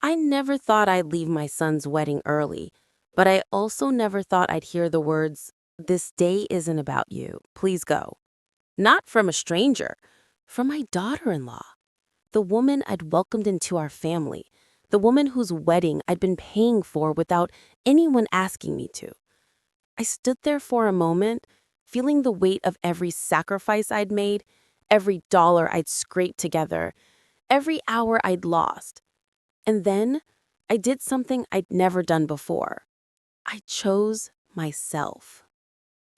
I never thought I'd leave my son's wedding early, but I also never thought I'd hear the words, "This day isn't about you. Please go." Not from a stranger, from my daughter-in-law, the woman I'd welcomed into our family, the woman whose wedding I'd been paying for without anyone asking me to. I stood there for a moment, feeling the weight of every sacrifice I'd made, every dollar I'd scraped together, every hour I'd lost. And then I did something I'd never done before. I chose myself.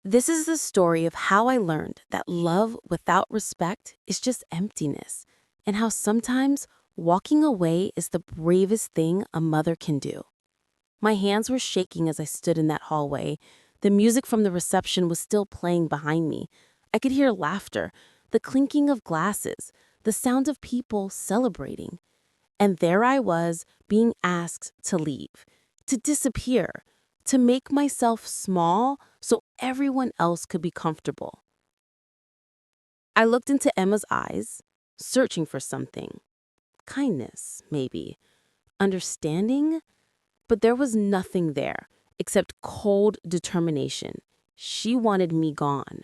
This is the story of how I learned that love without respect is just emptiness, and how sometimes walking away is the bravest thing a mother can do. My hands were shaking as I stood in that hallway. The music from the reception was still playing behind me. I could hear laughter, the clinking of glasses, the sound of people celebrating. And there I was, being asked to leave, to disappear, to make myself small so everyone else could be comfortable. I looked into Emma's eyes, searching for something. Kindness, maybe. Understanding? But there was nothing there except cold determination. She wanted me gone.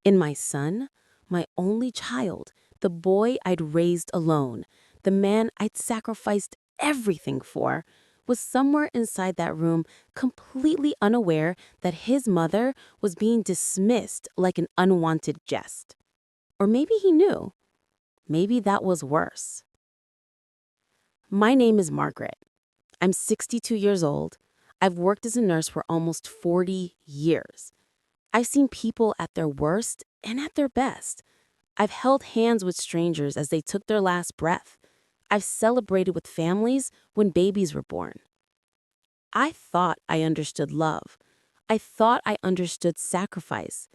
And my son, my only child, the boy I'd raised alone, the man I'd sacrificed everything for, was somewhere inside that room, completely unaware that his mother was being dismissed like an unwanted guest. Or maybe he knew. Maybe that was worse. My name is Margaret. I'm 62 years old. I've worked as a nurse for almost 40 years. I've seen people at their worst and at their best. I've held hands with strangers as they took their last breath. I've celebrated with families when babies were born. I thought I understood love. I thought I understood sacrifice.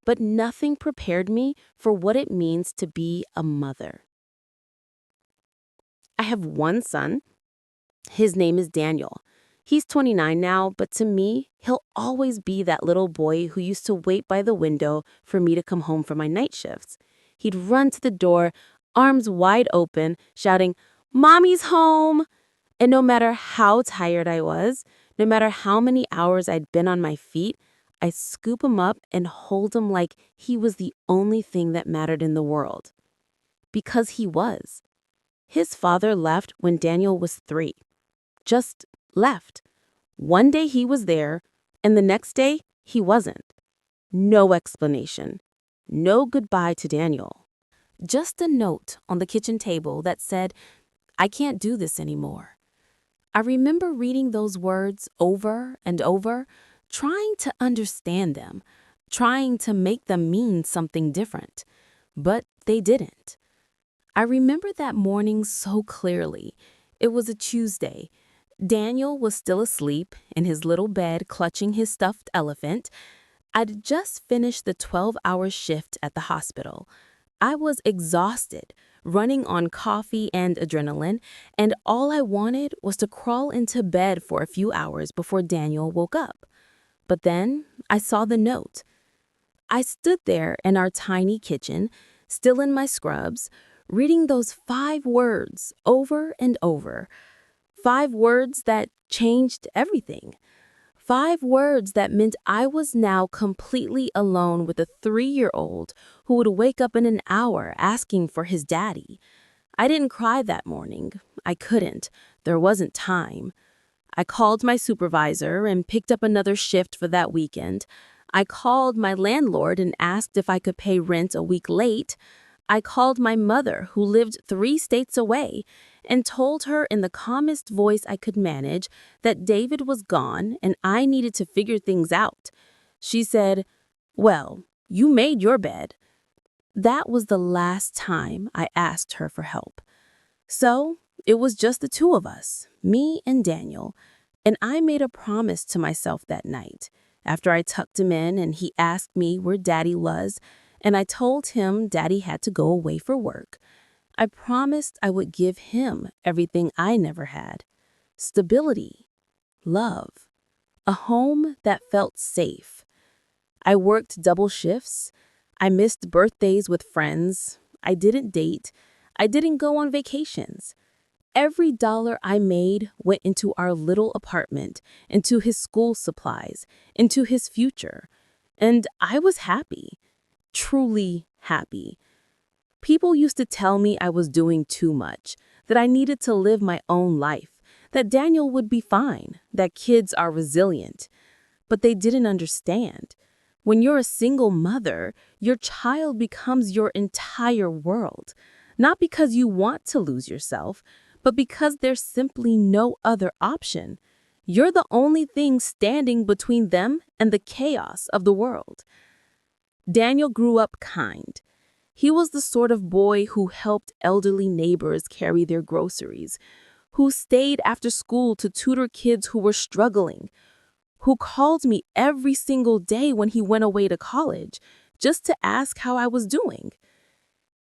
But nothing prepared me for what it means to be a mother. I have one son. His name is Daniel. He's 29 now, but to me, he'll always be that little boy who used to wait by the window for me to come home from my night shifts. He'd run to the door, arms wide open, shouting, "Mommy's home!" And no matter how tired I was, no matter how many hours I'd been on my feet, I'd scoop him up and hold him like he was the only thing that mattered in the world. Because he was. His father left when Daniel was 3. Just left. One day he was there, and the next day he wasn't. No explanation. No goodbye to Daniel. Just a note on the kitchen table that said, "I can't do this anymore." I remember reading those words over and over, trying to understand them, trying to make them mean something different. But they didn't. I remember that morning so clearly. It was a Tuesday. Daniel was still asleep in his little bed clutching his stuffed elephant. I'd just finished the 12-hour shift at the hospital. I was exhausted, running on coffee and adrenaline, and all I wanted was to crawl into bed for a few hours before Daniel woke up. But then I saw the note. I stood there in our tiny kitchen, still in my scrubs, reading those 5 words over and over. 5 words that changed everything. 5 words that meant I was now completely alone with a 3-year-old who would wake up in an hour asking for his daddy. I didn't cry that morning. I couldn't. There wasn't time. I called my supervisor and picked up another shift for that weekend. I called my landlord and asked if I could pay rent a week late. I called my mother, who lived 3 states away, and told her in the calmest voice I could manage that David was gone and I needed to figure things out. She said, "Well, you made your bed." That was the last time I asked her for help. So it was just the 2 of us, me and Daniel, and I made a promise to myself that night. After I tucked him in and he asked me where Daddy was, and I told him Daddy had to go away for work, I promised I would give him everything I never had. Stability, love, a home that felt safe. I worked double shifts. I missed birthdays with friends. I didn't date. I didn't go on vacations. Every dollar I made went into our little apartment, into his school supplies, into his future. And I was happy, truly happy. People used to tell me I was doing too much, that I needed to live my own life, that Daniel would be fine, that kids are resilient. But they didn't understand. When you're a single mother, your child becomes your entire world. Not because you want to lose yourself, but because there's simply no other option. You're the only thing standing between them and the chaos of the world. Daniel grew up kind. He was the sort of boy who helped elderly neighbors carry their groceries, who stayed after school to tutor kids who were struggling, who called me every single day when he went away to college, just to ask how I was doing.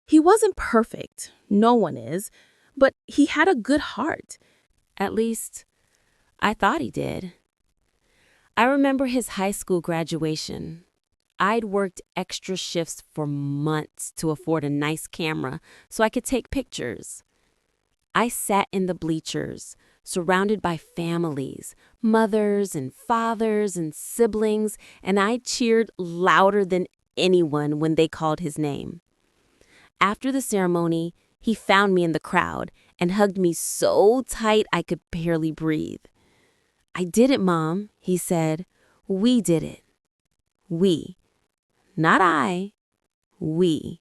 He wasn't perfect, no one is, but he had a good heart. At least, I thought he did. I remember his high school graduation. I'd worked extra shifts for months to afford a nice camera so I could take pictures. I sat in the bleachers, surrounded by families, mothers and fathers and siblings, and I cheered louder than anyone when they called his name. After the ceremony, he found me in the crowd and hugged me so tight I could barely breathe. "I did it, Mom," he said. "We did it. We. Not I. We."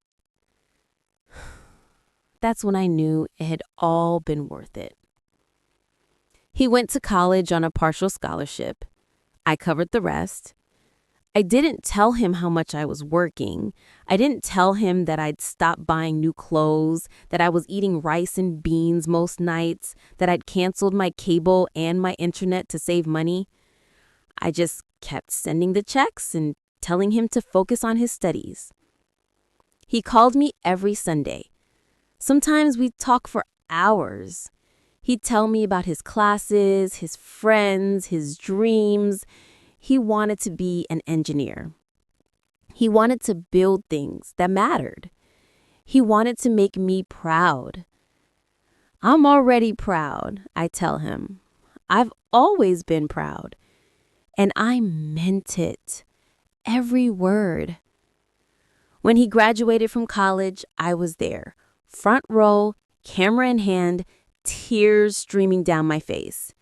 That's when I knew it had all been worth it. He went to college on a partial scholarship. I covered the rest. I didn't tell him how much I was working. I didn't tell him that I'd stopped buying new clothes, that I was eating rice and beans most nights, that I'd canceled my cable and my internet to save money. I just kept sending the checks and telling him to focus on his studies. He called me every Sunday. Sometimes we'd talk for hours. He'd tell me about his classes, his friends, his dreams. He wanted to be an engineer. He wanted to build things that mattered. He wanted to make me proud. "I'm already proud," I tell him. "I've always been proud." And I meant it. Every word. When he graduated from college, I was there. Front row, camera in hand, tears streaming down my face.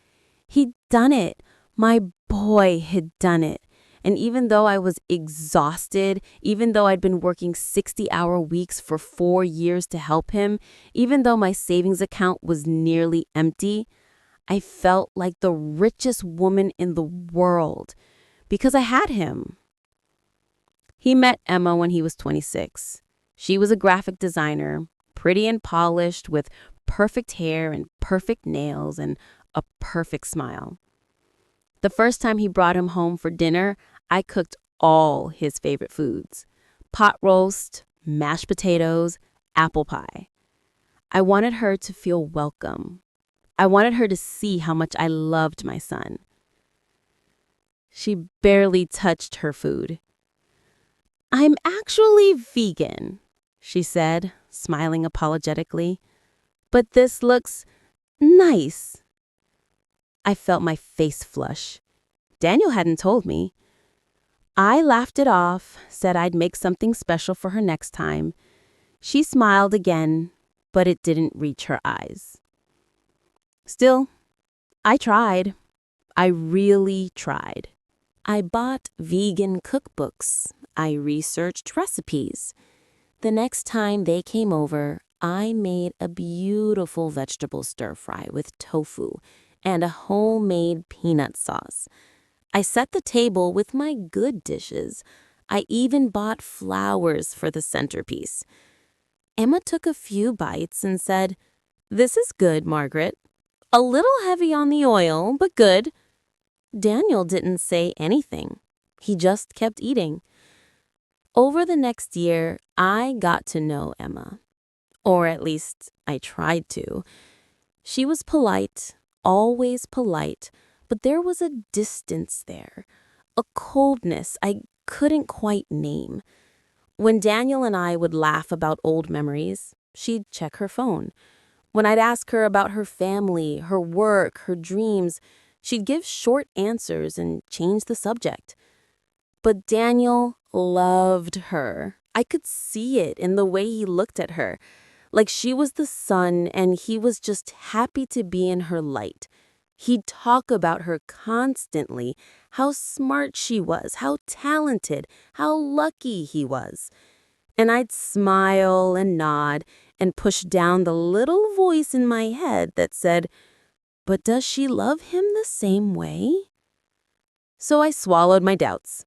He'd done it. My boy had done it. And even though I was exhausted, even though I'd been working 60-hour weeks for 4 years to help him, even though my savings account was nearly empty, I felt like the richest woman in the world because I had him. He met Emma when he was 26. She was a graphic designer, pretty and polished, with perfect hair and perfect nails and a perfect smile. The first time he brought him home for dinner, I cooked all his favorite foods: pot roast, mashed potatoes, apple pie. I wanted her to feel welcome. I wanted her to see how much I loved my son. She barely touched her food. "I'm actually vegan," she said, smiling apologetically. "But this looks nice." I felt my face flush. Daniel hadn't told me. I laughed it off, said I'd make something special for her next time. She smiled again, but it didn't reach her eyes. Still, I tried. I really tried. I bought vegan cookbooks. I researched recipes. The next time they came over, I made a beautiful vegetable stir-fry with tofu and a homemade peanut sauce. I set the table with my good dishes. I even bought flowers for the centerpiece. Emma took a few bites and said, "This is good, Margaret. A little heavy on the oil, but good." Daniel didn't say anything. He just kept eating. Over the next year, I got to know Emma. Or at least I tried to. She was polite, always polite, but there was a distance there, a coldness I couldn't quite name. When Daniel and I would laugh about old memories, she'd check her phone. When I'd ask her about her family, her work, her dreams, she'd give short answers and change the subject. But Daniel loved her. I could see it in the way he looked at her, like she was the sun and he was just happy to be in her light. He'd talk about her constantly, how smart she was, how talented, how lucky he was. And I'd smile and nod and push down the little voice in my head that said, "But does she love him the same way?" So I swallowed my doubts.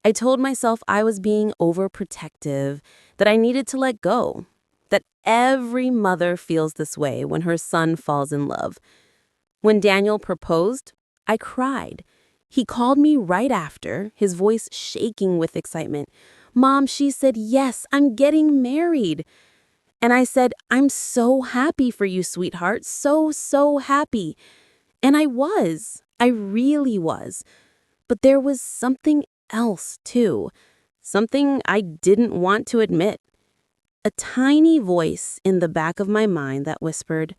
I told myself I was being overprotective, that I needed to let go, that every mother feels this way when her son falls in love. When Daniel proposed, I cried. He called me right after, his voice shaking with excitement. "Mom," she said, "yes, I'm getting married." And I said, "I'm so happy for you, sweetheart. So, so happy." And I was. I really was. But there was something else, too. Something I didn't want to admit. A tiny voice in the back of my mind that whispered,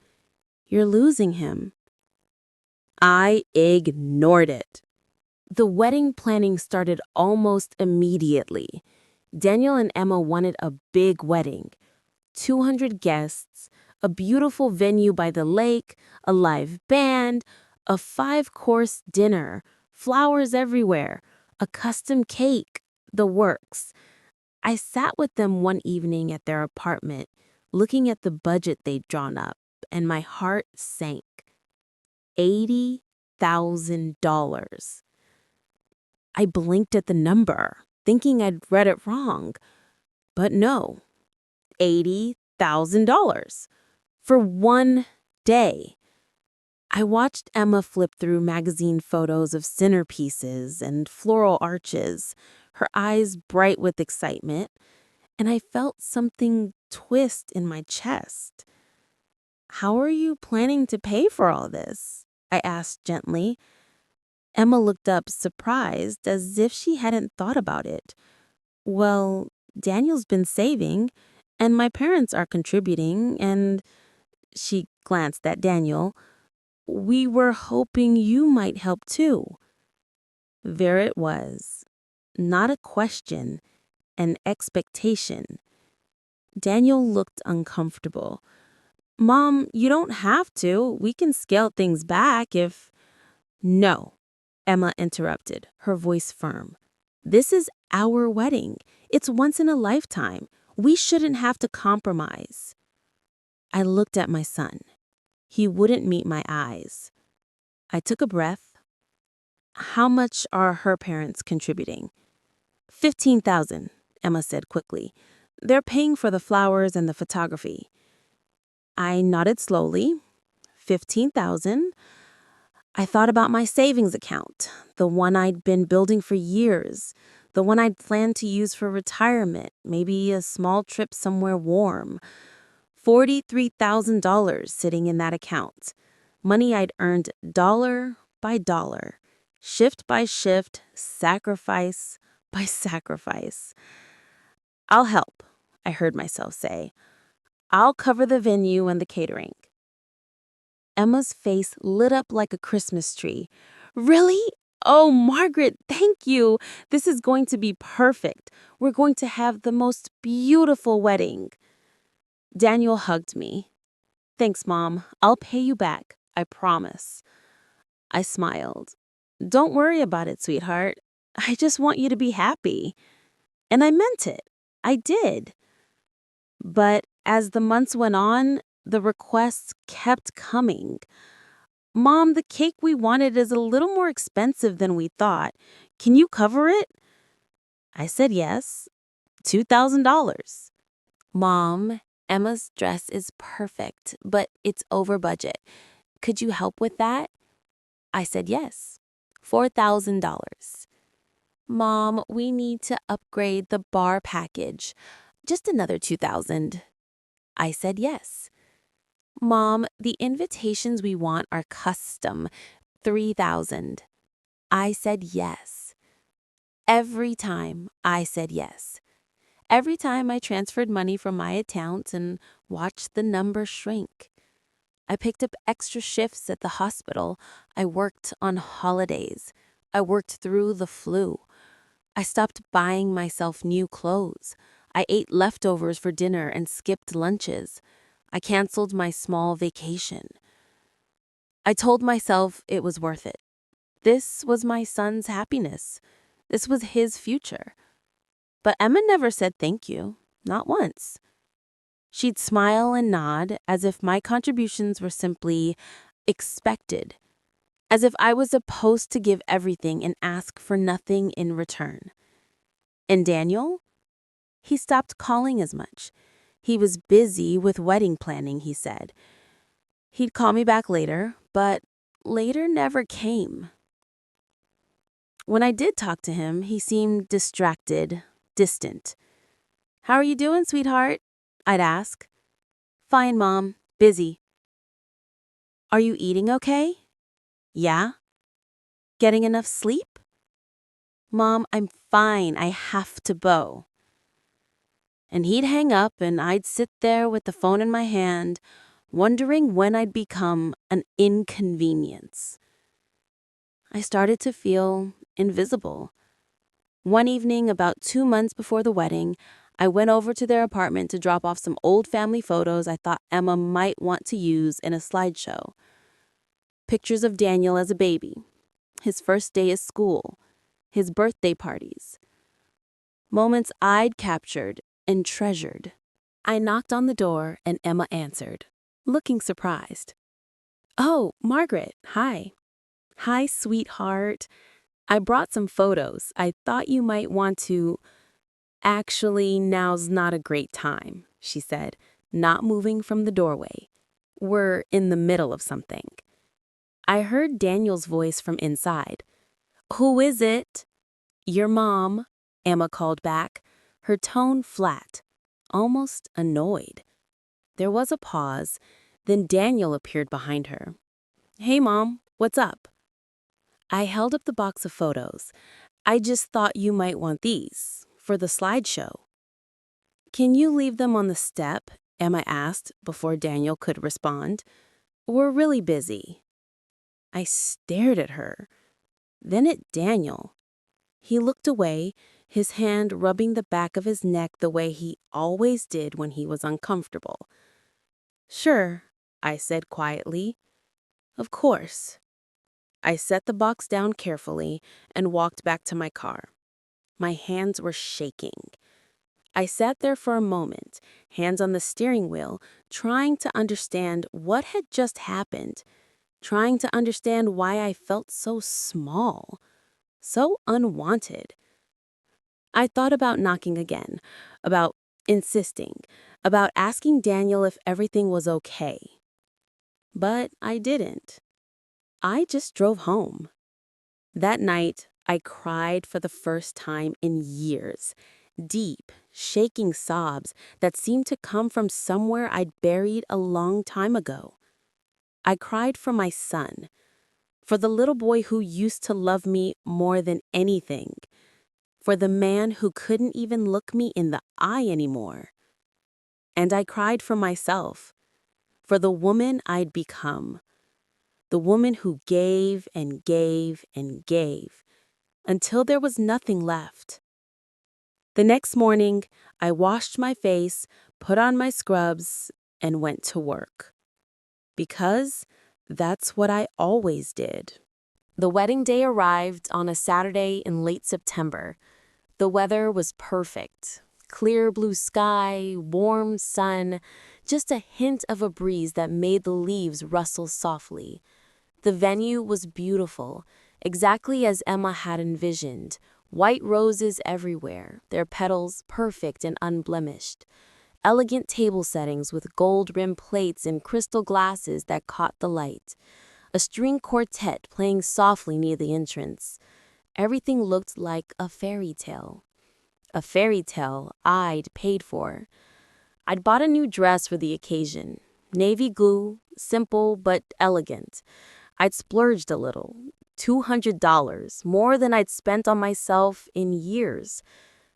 "You're losing him." I ignored it. The wedding planning started almost immediately. Daniel and Emma wanted a big wedding. 200 guests, a beautiful venue by the lake, a live band, a 5-course dinner, flowers everywhere, a custom cake, the works. I sat with them one evening at their apartment, looking at the budget they'd drawn up, and my heart sank. $80,000. I blinked at the number, thinking I'd read it wrong. But no, $80,000 for one day. I watched Emma flip through magazine photos of centerpieces and floral arches, her eyes bright with excitement, and I felt something twist in my chest. "How are you planning to pay for all this?" I asked gently. Emma looked up surprised, as if she hadn't thought about it. "Well, Daniel's been saving, and my parents are contributing, and," she glanced at Daniel, "we were hoping you might help too." There it was. Not a question, an expectation. Daniel looked uncomfortable. "Mom, you don't have to. We can scale things back if—" "No," Emma interrupted, her voice firm. "This is our wedding. It's once in a lifetime. We shouldn't have to compromise." I looked at my son. He wouldn't meet my eyes. I took a breath. "How much are her parents contributing?" 15,000, Emma said quickly. "They're paying for the flowers and the photography." I nodded slowly. 15,000. I thought about my savings account, the one I'd been building for years, the one I'd planned to use for retirement, maybe a small trip somewhere warm. $43,000 sitting in that account. Money I'd earned dollar by dollar, shift by shift, sacrifice by sacrifice. "I'll help," I heard myself say. "I'll cover the venue and the catering." Emma's face lit up like a Christmas tree. "Really? Oh, Margaret, thank you. This is going to be perfect. We're going to have the most beautiful wedding." Daniel hugged me. "Thanks, Mom. I'll pay you back. I promise." I smiled. "Don't worry about it, sweetheart. I just want you to be happy." And I meant it. I did. But as the months went on, the requests kept coming. "Mom, the cake we wanted is a little more expensive than we thought. Can you cover it?" I said yes. $2,000. "Mom, Emma's dress is perfect, but it's over budget. Could you help with that?" I said yes. $4,000. "Mom, we need to upgrade the bar package. Just another 2,000. I said yes. "Mom, the invitations we want are custom. 3,000. I said yes. Every time I said yes. Every time I transferred money from my account and watched the number shrink. I picked up extra shifts at the hospital. I worked on holidays. I worked through the flu. I stopped buying myself new clothes. I ate leftovers for dinner and skipped lunches. I canceled my small vacation. I told myself it was worth it. This was my son's happiness. This was his future. But Emma never said thank you, not once. She'd smile and nod as if my contributions were simply expected, as if I was supposed to give everything and ask for nothing in return. And Daniel? He stopped calling as much. He was busy with wedding planning, he said. He'd call me back later, but later never came. When I did talk to him, he seemed distracted, distant. "How are you doing, sweetheart?" I'd ask. "Fine, Mom. Busy." "Are you eating okay?" "Yeah." "Getting enough sleep?" "Mom, I'm fine. I have to bow." And he'd hang up and I'd sit there with the phone in my hand, wondering when I'd become an inconvenience. I started to feel invisible. One evening, about 2 months before the wedding, I went over to their apartment to drop off some old family photos I thought Emma might want to use in a slideshow. Pictures of Daniel as a baby, his first day at school, his birthday parties. Moments I'd captured and treasured. I knocked on the door and Emma answered, looking surprised. "Oh, Margaret, hi." "Hi, sweetheart. I brought some photos. I thought you might want to—" "Actually, now's not a great time," she said, not moving from the doorway. "We're in the middle of something." I heard Daniel's voice from inside. "Who is it?" "Your mom," Emma called back, her tone flat, almost annoyed. There was a pause, then Daniel appeared behind her. "Hey, Mom, what's up?" I held up the box of photos. "I just thought you might want these for the slideshow." "Can you leave them on the step?" Emma asked before Daniel could respond. "We're really busy." I stared at her, then at Daniel. He looked away, his hand rubbing the back of his neck the way he always did when he was uncomfortable. "Sure," I said quietly. "Of course." I set the box down carefully and walked back to my car. My hands were shaking. I sat there for a moment, hands on the steering wheel, trying to understand what had just happened, trying to understand why I felt so small, so unwanted. I thought about knocking again, about insisting, about asking Daniel if everything was okay. But I didn't. I just drove home. That night, I cried for the first time in years. Deep, shaking sobs that seemed to come from somewhere I'd buried a long time ago. I cried for my son, for the little boy who used to love me more than anything, for the man who couldn't even look me in the eye anymore. And I cried for myself, for the woman I'd become, the woman who gave and gave and gave, until there was nothing left. The next morning, I washed my face, put on my scrubs, and went to work. Because that's what I always did. The wedding day arrived on a Saturday in late September. The weather was perfect. Clear blue sky, warm sun, just a hint of a breeze that made the leaves rustle softly. The venue was beautiful, exactly as Emma had envisioned. White roses everywhere, their petals perfect and unblemished. Elegant table settings with gold-rimmed plates and crystal glasses that caught the light. A string quartet playing softly near the entrance. Everything looked like a fairy tale. A fairy tale I'd paid for. I'd bought a new dress for the occasion. Navy blue, simple but elegant. I'd splurged a little. $200, more than I'd spent on myself in years.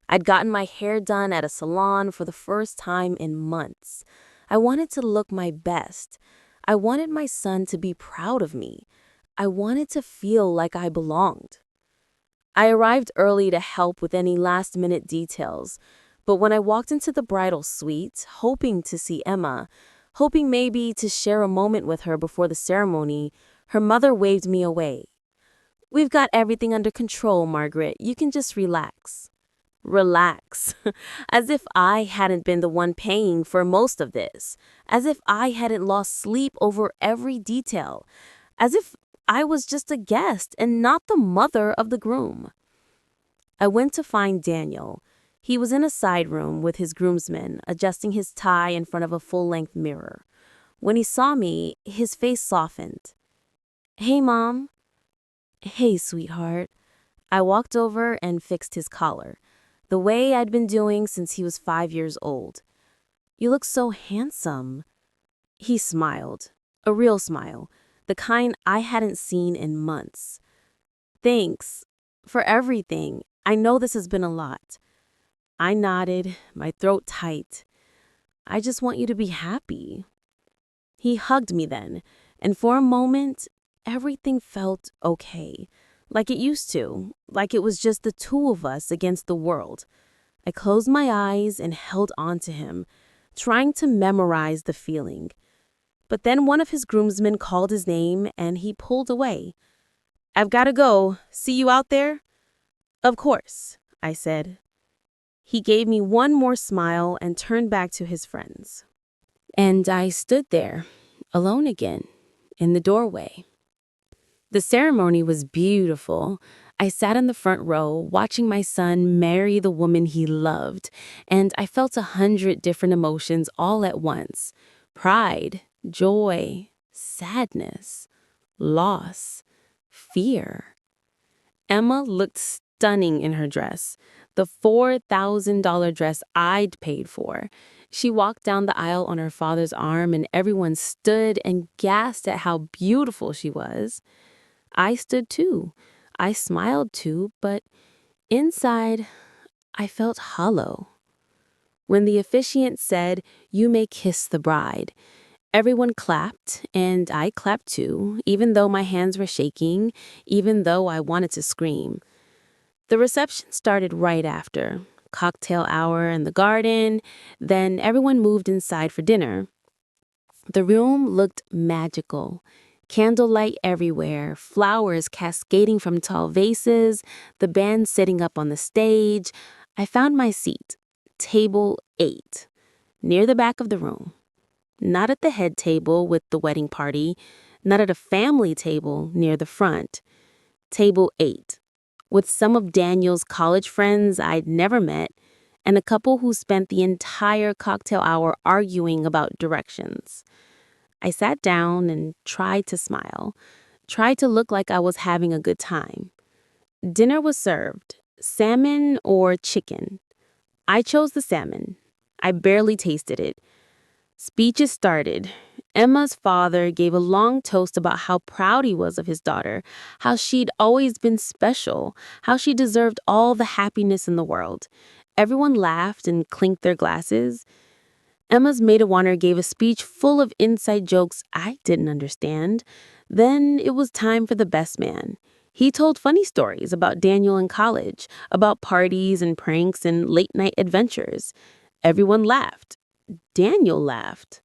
I'd gotten my hair done at a salon for the first time in months. I wanted to look my best. I wanted my son to be proud of me. I wanted to feel like I belonged. I arrived early to help with any last-minute details, but when I walked into the bridal suite, hoping to see Emma, hoping maybe to share a moment with her before the ceremony, her mother waved me away. "We've got everything under control, Margaret. You can just relax." Relax. As if I hadn't been the one paying for most of this. As if I hadn't lost sleep over every detail. As if I was just a guest and not the mother of the groom. I went to find Daniel. He was in a side room with his groomsmen, adjusting his tie in front of a full-length mirror. When he saw me, his face softened. "Hey, Mom." "Hey, sweetheart." I walked over and fixed his collar, the way I'd been doing since he was 5 years old. "You look so handsome." He smiled, a real smile, the kind I hadn't seen in months. "Thanks for everything. I know this has been a lot." I nodded, my throat tight. "I just want you to be happy." He hugged me then, and for a moment, everything felt okay. Like it used to, like it was just the two of us against the world. I closed my eyes and held on to him, trying to memorize the feeling. But then one of his groomsmen called his name and he pulled away. "I've got to go. See you out there?" "Of course," I said. He gave me one more smile and turned back to his friends. And I stood there, alone again, in the doorway. The ceremony was beautiful. I sat in the front row, watching my son marry the woman he loved, and I felt 100 different emotions all at once. Pride, joy, sadness, loss, fear. Emma looked stunning in her dress, the $4,000 dress I'd paid for. She walked down the aisle on her father's arm, and everyone stood and gasped at how beautiful she was. I stood too. I smiled too, but inside, I felt hollow. When the officiant said, "You may kiss the bride," everyone clapped, and I clapped too, even though my hands were shaking, even though I wanted to scream. The reception started right after. Cocktail hour in the garden, then everyone moved inside for dinner. The room looked magical. Candlelight everywhere, flowers cascading from tall vases, the band sitting up on the stage. I found my seat, table 8, near the back of the room. Not at the head table with the wedding party, not at a family table near the front. Table 8, with some of Daniel's college friends I'd never met, and a couple who spent the entire cocktail hour arguing about directions. I sat down and tried to smile, tried to look like I was having a good time. Dinner was served, salmon or chicken. I chose the salmon. I barely tasted it. Speeches started. Emma's father gave a long toast about how proud he was of his daughter, how she'd always been special, how she deserved all the happiness in the world. Everyone laughed and clinked their glasses. Emma's maid of honor gave a speech full of inside jokes I didn't understand. Then it was time for the best man. He told funny stories about Daniel in college, about parties and pranks and late-night adventures. Everyone laughed. Daniel laughed.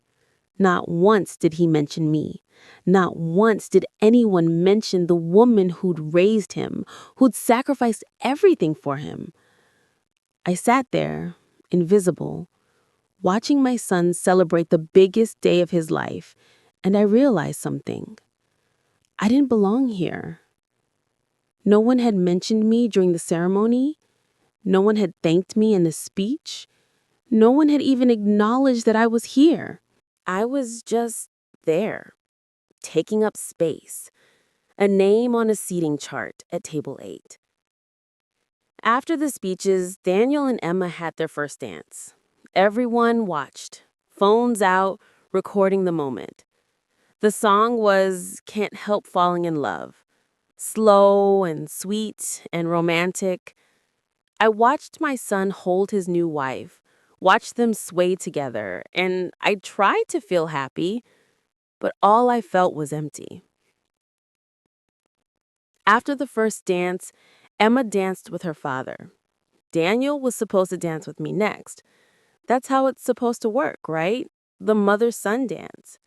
Not once did he mention me. Not once did anyone mention the woman who'd raised him, who'd sacrificed everything for him. I sat there, invisible, watching my son celebrate the biggest day of his life, and I realized something. I didn't belong here. No one had mentioned me during the ceremony. No one had thanked me in the speech. No one had even acknowledged that I was here. I was just there, taking up space, a name on a seating chart at table 8. After the speeches, Daniel and Emma had their first dance. Everyone watched, phones out, recording the moment. The song was "Can't Help Falling in Love," slow and sweet and romantic. I watched my son hold his new wife, watched them sway together, and I tried to feel happy, but all I felt was empty. After the first dance, Emma danced with her father. Daniel was supposed to dance with me next. That's how it's supposed to work, right? The mother-son dance.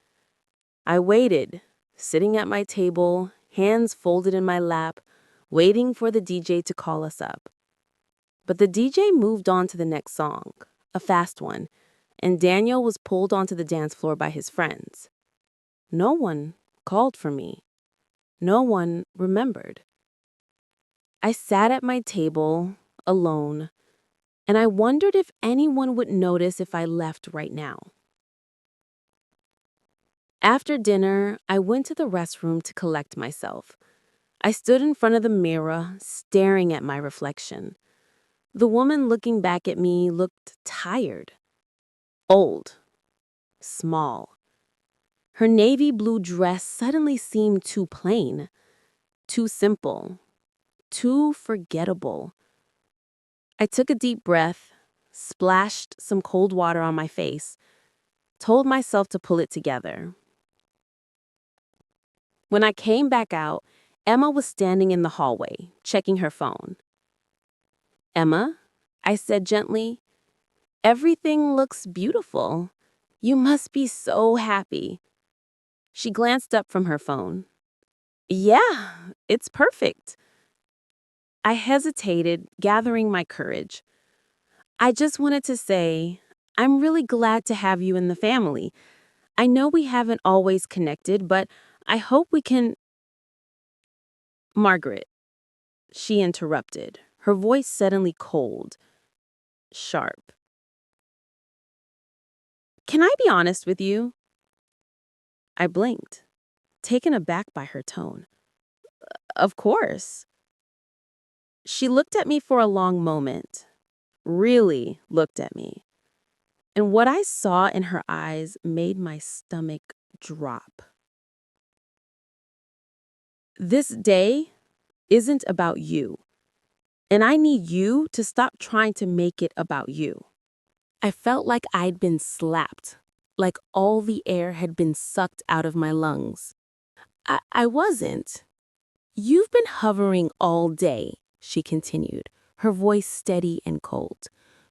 I waited, sitting at my table, hands folded in my lap, waiting for the DJ to call us up. But the DJ moved on to the next song, a fast one, and Daniel was pulled onto the dance floor by his friends. No one called for me. No one remembered. I sat at my table, alone, and I wondered if anyone would notice if I left right now. After dinner, I went to the restroom to collect myself. I stood in front of the mirror, staring at my reflection. The woman looking back at me looked tired, old, small. Her navy blue dress suddenly seemed too plain, too simple, too forgettable. I took a deep breath, splashed some cold water on my face, told myself to pull it together. When I came back out, Emma was standing in the hallway, checking her phone. "Emma," I said gently, "everything looks beautiful. You must be so happy." She glanced up from her phone. "Yeah, it's perfect." I hesitated, gathering my courage. "I just wanted to say, I'm really glad to have you in the family. I know we haven't always connected, but I hope we can—" "Margaret," she interrupted, her voice suddenly cold, sharp. "Can I be honest with you?" I blinked, taken aback by her tone. "Of course." She looked at me for a long moment, really looked at me. And what I saw in her eyes made my stomach drop. "This day isn't about you, and I need you to stop trying to make it about you." I felt like I'd been slapped, like all the air had been sucked out of my lungs. I wasn't. "You've been hovering all day," she continued, her voice steady and cold,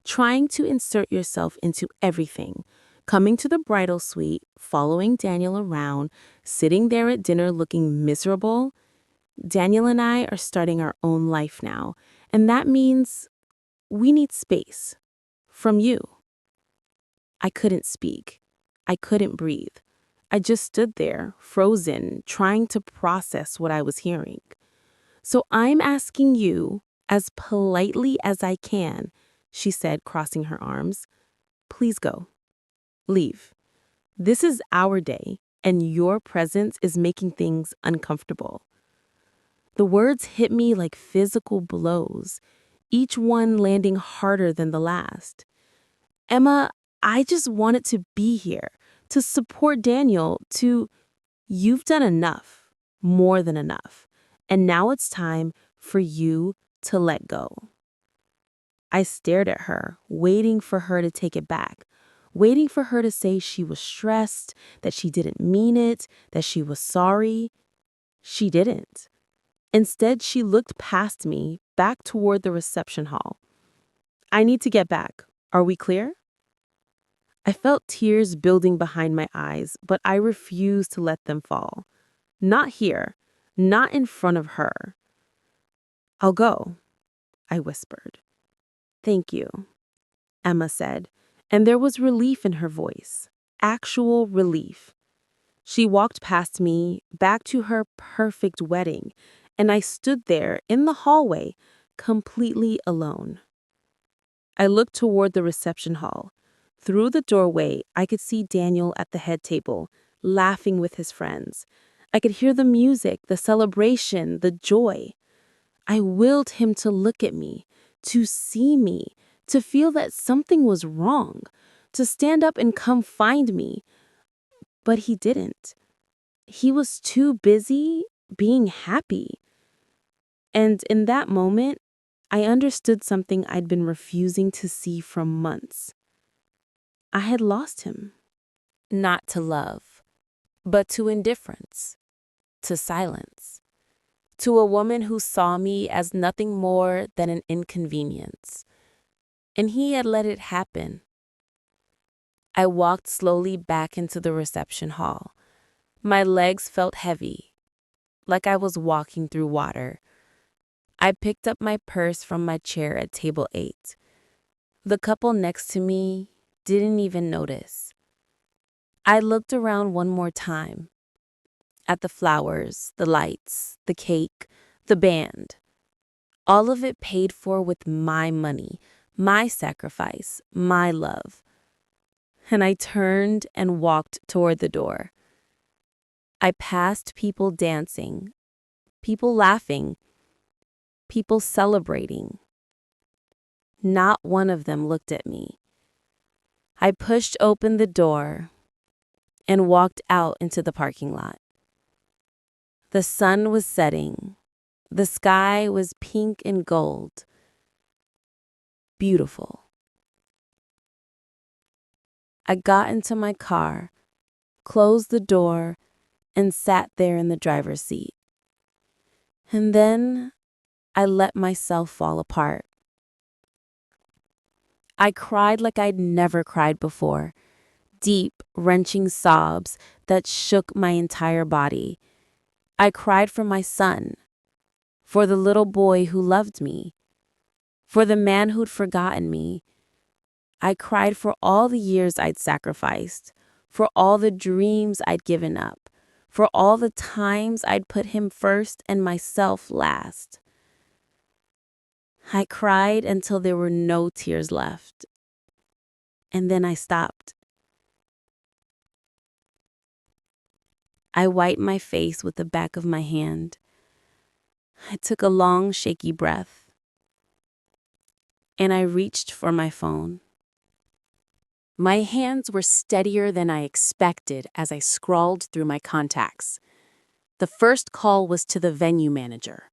"trying to insert yourself into everything, coming to the bridal suite, following Daniel around, sitting there at dinner looking miserable. Daniel and I are starting our own life now, and that means we need space. From you." I couldn't speak. I couldn't breathe. I just stood there, frozen, trying to process what I was hearing. "So I'm asking you, as politely as I can," she said, crossing her arms, "please go. Leave. This is our day, and your presence is making things uncomfortable." The words hit me like physical blows, each one landing harder than the last. "Emma, I just wanted to be here, to support Daniel, to—" "You've done enough, more than enough, and now it's time for you to let go." I stared at her, waiting for her to take it back, waiting for her to say she was stressed, that she didn't mean it, that she was sorry. She didn't. Instead, she looked past me, back toward the reception hall. "I need to get back. Are we clear?" I felt tears building behind my eyes, but I refused to let them fall. Not here, not in front of her. "I'll go," I whispered. "Thank you," Emma said, and there was relief in her voice, actual relief. She walked past me, back to her perfect wedding, and I stood there in the hallway, completely alone. I looked toward the reception hall. Through the doorway, I could see Daniel at the head table, laughing with his friends. I could hear the music, the celebration, the joy. I willed him to look at me, to see me, to feel that something was wrong, to stand up and come find me. But he didn't. He was too busy being happy. And in that moment, I understood something I'd been refusing to see for months. I had lost him. Not to love, but to indifference, to silence, to a woman who saw me as nothing more than an inconvenience. And he had let it happen. I walked slowly back into the reception hall. My legs felt heavy, like I was walking through water. I picked up my purse from my chair at table 8. The couple next to me didn't even notice. I looked around one more time, at the flowers, the lights, the cake, the band. All of it paid for with my money, my sacrifice, my love. And I turned and walked toward the door. I passed people dancing, people laughing, people celebrating. Not one of them looked at me. I pushed open the door and walked out into the parking lot. The sun was setting. The sky was pink and gold. Beautiful. I got into my car, closed the door, and sat there in the driver's seat. And then I let myself fall apart. I cried like I'd never cried before, deep, wrenching sobs that shook my entire body. I cried for my son, for the little boy who loved me, for the man who'd forgotten me. I cried for all the years I'd sacrificed, for all the dreams I'd given up, for all the times I'd put him first and myself last. I cried until there were no tears left. And then I stopped. I wiped my face with the back of my hand. I took a long, shaky breath. And I reached for my phone. My hands were steadier than I expected as I scrawled through my contacts. The first call was to the venue manager,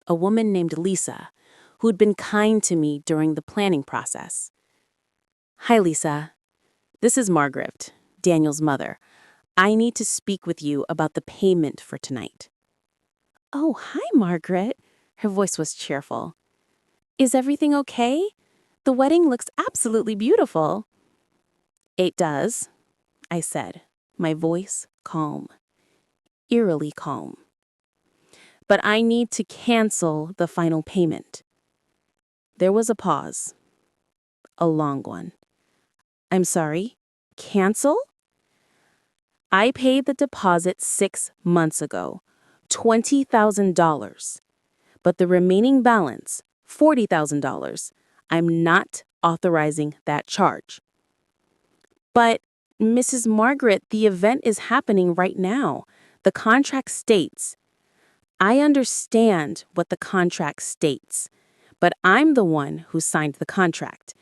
a woman named Lisa, who'd been kind to me during the planning process. "Hi, Lisa. This is Margaret, Daniel's mother. I need to speak with you about the payment for tonight." "Oh, hi, Margaret." Her voice was cheerful. "Is everything okay? The wedding looks absolutely beautiful." "It does," I said, my voice calm, eerily calm. "But I need to cancel the final payment." There was a pause, a long one. "I'm sorry, cancel?" "I paid the deposit 6 months ago, $20,000. But the remaining balance, $40,000, I'm not authorizing that charge." "But, Mrs. Margaret, the event is happening right now. The contract states." "I understand what the contract states, but I'm the one who signed the contract.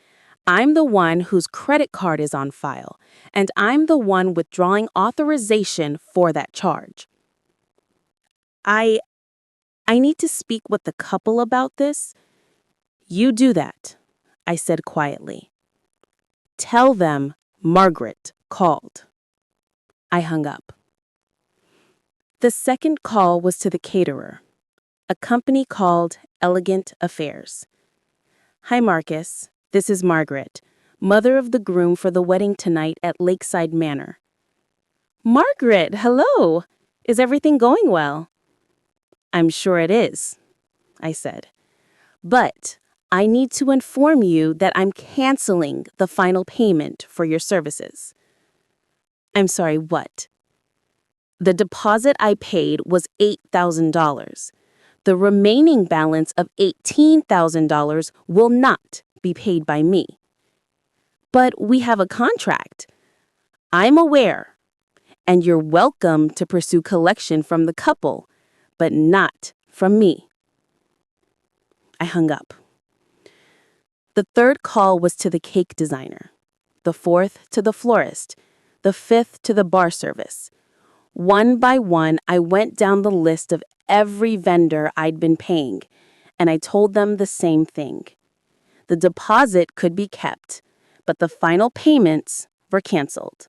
I'm the one whose credit card is on file, and I'm the one withdrawing authorization for that charge. I need to speak with the couple about this." "You do that," I said quietly. "Tell them Margaret called." I hung up. The second call was to the caterer, a company called Elegant Affairs. "Hi, Marcus. This is Margaret, mother of the groom for the wedding tonight at Lakeside Manor." "Margaret, hello. Is everything going well?" "I'm sure it is," I said. "But I need to inform you that I'm canceling the final payment for your services." "I'm sorry, what?" "The deposit I paid was $8,000. The remaining balance of $18,000 will not be paid by me." "But we have a contract." "I'm aware, and you're welcome to pursue collection from the couple, but not from me." I hung up. The third call was to the cake designer, the fourth to the florist, the fifth to the bar service. One by one, I went down the list of every vendor I'd been paying, and I told them the same thing. The deposit could be kept, but the final payments were canceled.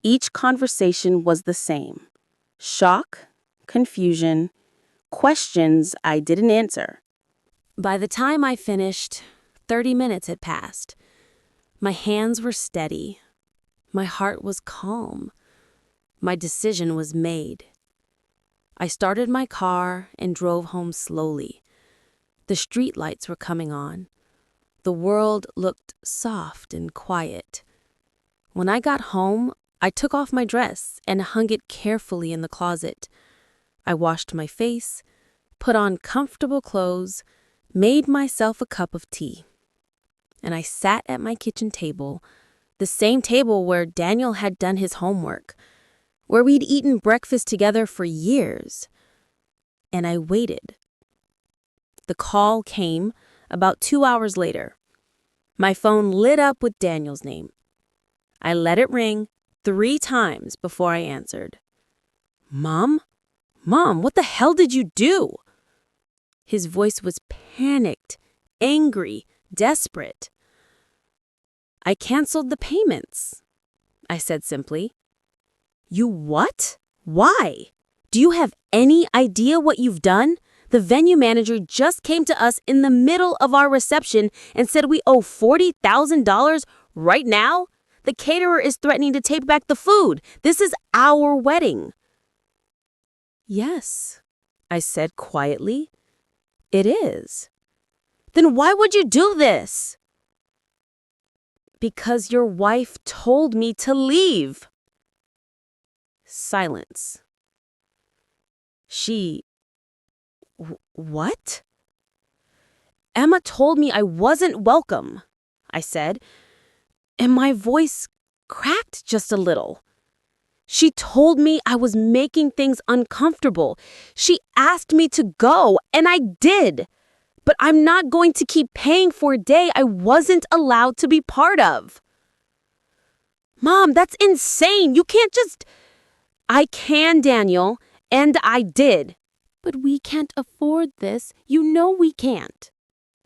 Each conversation was the same: shock, confusion, questions I didn't answer. By the time I finished, 30 minutes had passed. My hands were steady. My heart was calm. My decision was made. I started my car and drove home slowly. The street lights were coming on. The world looked soft and quiet. When I got home, I took off my dress and hung it carefully in the closet. I washed my face, put on comfortable clothes, made myself a cup of tea. And I sat at my kitchen table, the same table where Daniel had done his homework, where we'd eaten breakfast together for years. And I waited. The call came about 2 hours later. My phone lit up with Daniel's name. I let it ring 3 times before I answered. Mom? Mom, what the hell did you do? His voice was panicked, angry, desperate. I canceled the payments, I said simply. You what? Why? Do you have any idea what you've done? The venue manager just came to us in the middle of our reception and said we owe $40,000 right now. The caterer is threatening to take back the food. This is our wedding. Yes, I said quietly. It is. Then why would you do this? Because your wife told me to leave. Silence. What? Emma told me I wasn't welcome, I said, and my voice cracked just a little. She told me I was making things uncomfortable. She asked me to go, and I did. But I'm not going to keep paying for a day I wasn't allowed to be part of. Mom, that's insane. You can't just... I can, Daniel, and I did. But we can't afford this. You know we can't.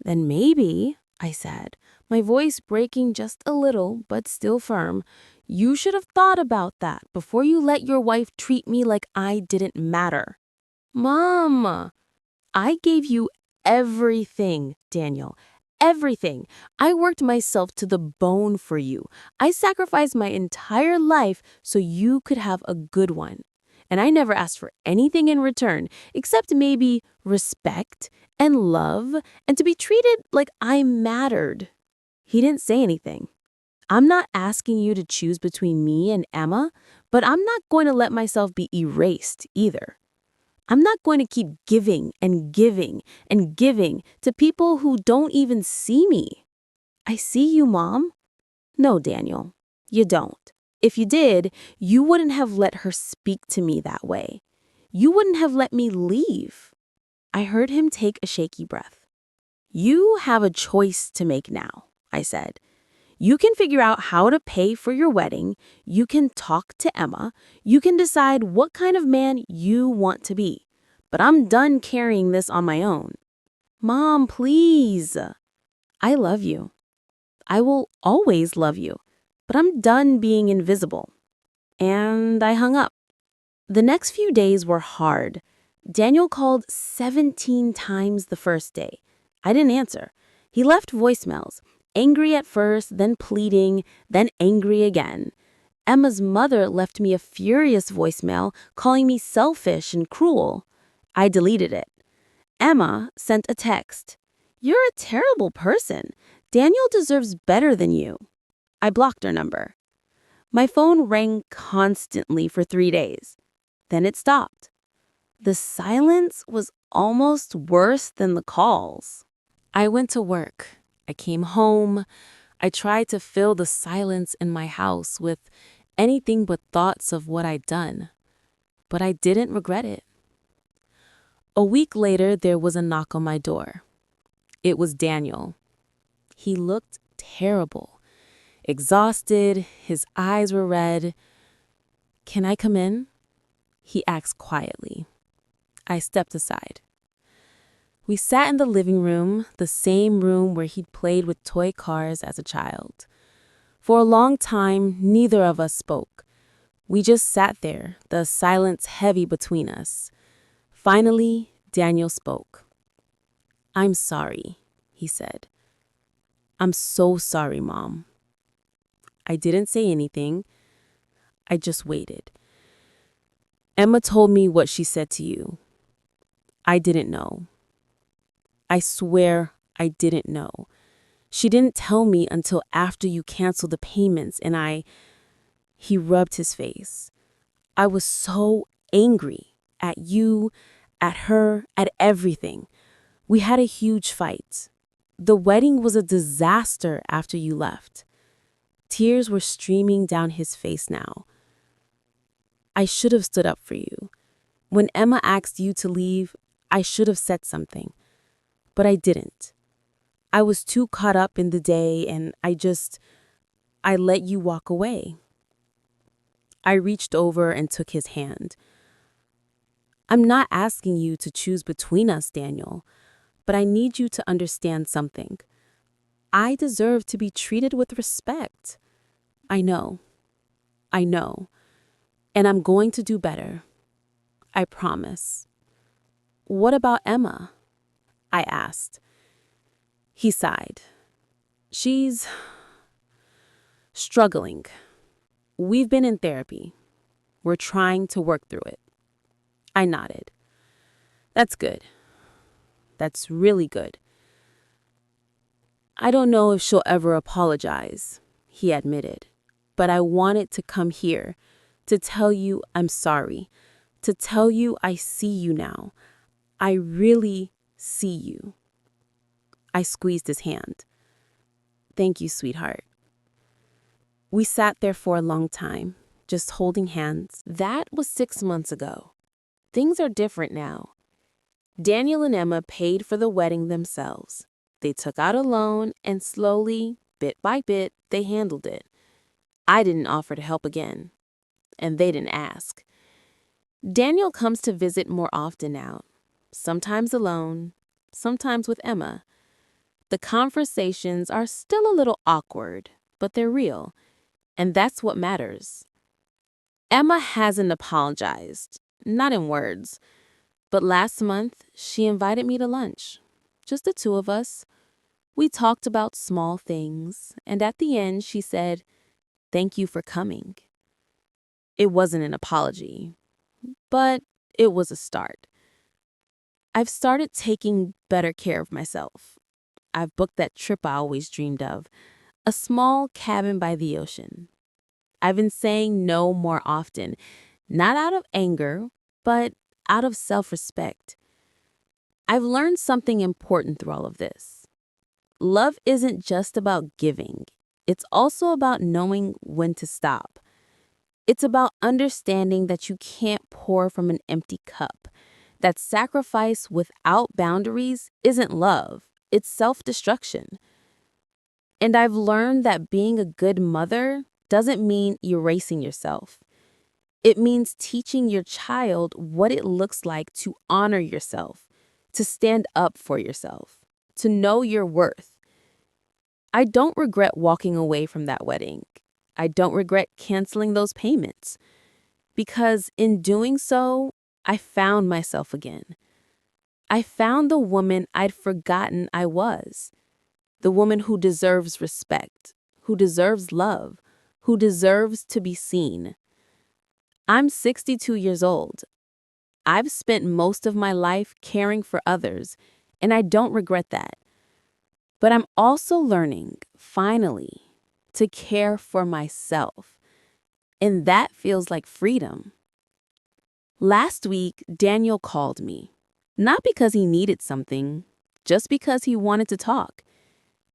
Then maybe, I said, my voice breaking just a little, but still firm, you should have thought about that before you let your wife treat me like I didn't matter. Mom, I gave you everything, Daniel. Everything. I worked myself to the bone for you. I sacrificed my entire life so you could have a good one. And I never asked for anything in return, except maybe respect and love and to be treated like I mattered. He didn't say anything. I'm not asking you to choose between me and Emma, but I'm not going to let myself be erased either. I'm not going to keep giving and giving and giving to people who don't even see me. I see you, Mom. No, Daniel, you don't. If you did, you wouldn't have let her speak to me that way. You wouldn't have let me leave. I heard him take a shaky breath. You have a choice to make now, I said. You can figure out how to pay for your wedding. You can talk to Emma. You can decide what kind of man you want to be. But I'm done carrying this on my own. Mom, please. I love you. I will always love you. But I'm done being invisible. And I hung up. The next few days were hard. Daniel called 17 times the first day. I didn't answer. He left voicemails. Angry at first, then pleading, then angry again. Emma's mother left me a furious voicemail calling me selfish and cruel. I deleted it. Emma sent a text. You're a terrible person. Daniel deserves better than you. I blocked her number. My phone rang constantly for 3 days. Then it stopped. The silence was almost worse than the calls. I went to work. I came home. I tried to fill the silence in my house with anything but thoughts of what I'd done. But I didn't regret it. A week later, there was a knock on my door. It was Daniel. He looked terrible. Exhausted, his eyes were red. Can I come in? He asked quietly. I stepped aside. We sat in the living room, the same room where he'd played with toy cars as a child. For a long time, neither of us spoke. We just sat there, the silence heavy between us. Finally, Daniel spoke. "I'm sorry," he said. "I'm so sorry, Mom." I didn't say anything. I just waited. "Emma told me what she said to you." I didn't know. I swear I didn't know. "She didn't tell me until after you canceled the payments and He rubbed his face. "I was so angry at you, at her, at everything. We had a huge fight. The wedding was a disaster after you left." Tears were streaming down his face now. "I should have stood up for you. When Emma asked you to leave, I should have said something. But I didn't. I was too caught up in the day and I let you walk away." I reached over and took his hand. "I'm not asking you to choose between us, Daniel, but I need you to understand something. I deserve to be treated with respect. I know. I know. And I'm going to do better. I promise." "What about Emma?" I asked. He sighed. "She's struggling. We've been in therapy. We're trying to work through it." I nodded. "That's good. That's really good." "I don't know if she'll ever apologize," he admitted, "but I wanted to come here to tell you I'm sorry, to tell you I see you now. I really see you." I squeezed his hand. "Thank you, sweetheart." We sat there for a long time, just holding hands. That was 6 months ago. Things are different now. Daniel and Emma paid for the wedding themselves. They took out a loan and slowly, bit by bit, they handled it. I didn't offer to help again, and they didn't ask. Daniel comes to visit more often now, sometimes alone, sometimes with Emma. The conversations are still a little awkward, but they're real, and that's what matters. Emma hasn't apologized, not in words, but last month she invited me to lunch, just the two of us. We talked about small things, and at the end she said, "Thank you for coming." It wasn't an apology, but it was a start. I've started taking better care of myself. I've booked that trip I always dreamed of, a small cabin by the ocean. I've been saying no more often, not out of anger, but out of self-respect. I've learned something important through all of this. Love isn't just about giving. It's also about knowing when to stop. It's about understanding that you can't pour from an empty cup, that sacrifice without boundaries isn't love, it's self-destruction. And I've learned that being a good mother doesn't mean erasing yourself. It means teaching your child what it looks like to honor yourself, to stand up for yourself, to know your worth. I don't regret walking away from that wedding. I don't regret canceling those payments. Because in doing so, I found myself again. I found the woman I'd forgotten I was. The woman who deserves respect, who deserves love, who deserves to be seen. I'm 62 years old. I've spent most of my life caring for others, and I don't regret that. But I'm also learning, finally, to care for myself. And that feels like freedom. Last week, Daniel called me. Not because he needed something, just because he wanted to talk.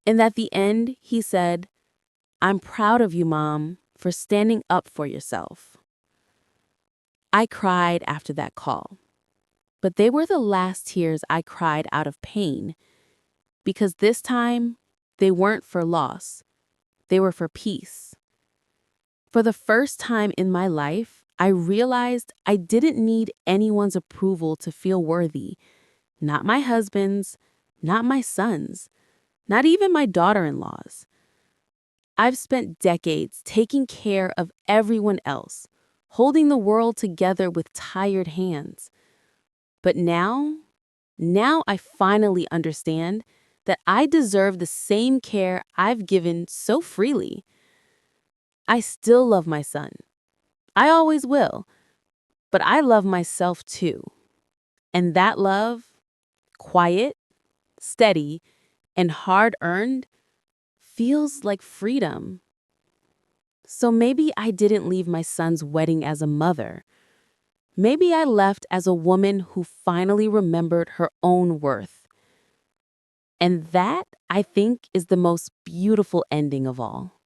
And at the end, he said, "I'm proud of you, Mom, for standing up for yourself." I cried after that call. But they were the last tears I cried out of pain. Because this time, they weren't for loss. They were for peace. For the first time in my life, I realized I didn't need anyone's approval to feel worthy. Not my husband's, not my son's, not even my daughter-in-law's. I've spent decades taking care of everyone else, holding the world together with tired hands. But now I finally understand that I deserve the same care I've given so freely. I still love my son. I always will. But I love myself too. And that love, quiet, steady, and hard-earned, feels like freedom. So maybe I didn't leave my son's wedding as a mother. Maybe I left as a woman who finally remembered her own worth. And that, I think, is the most beautiful ending of all.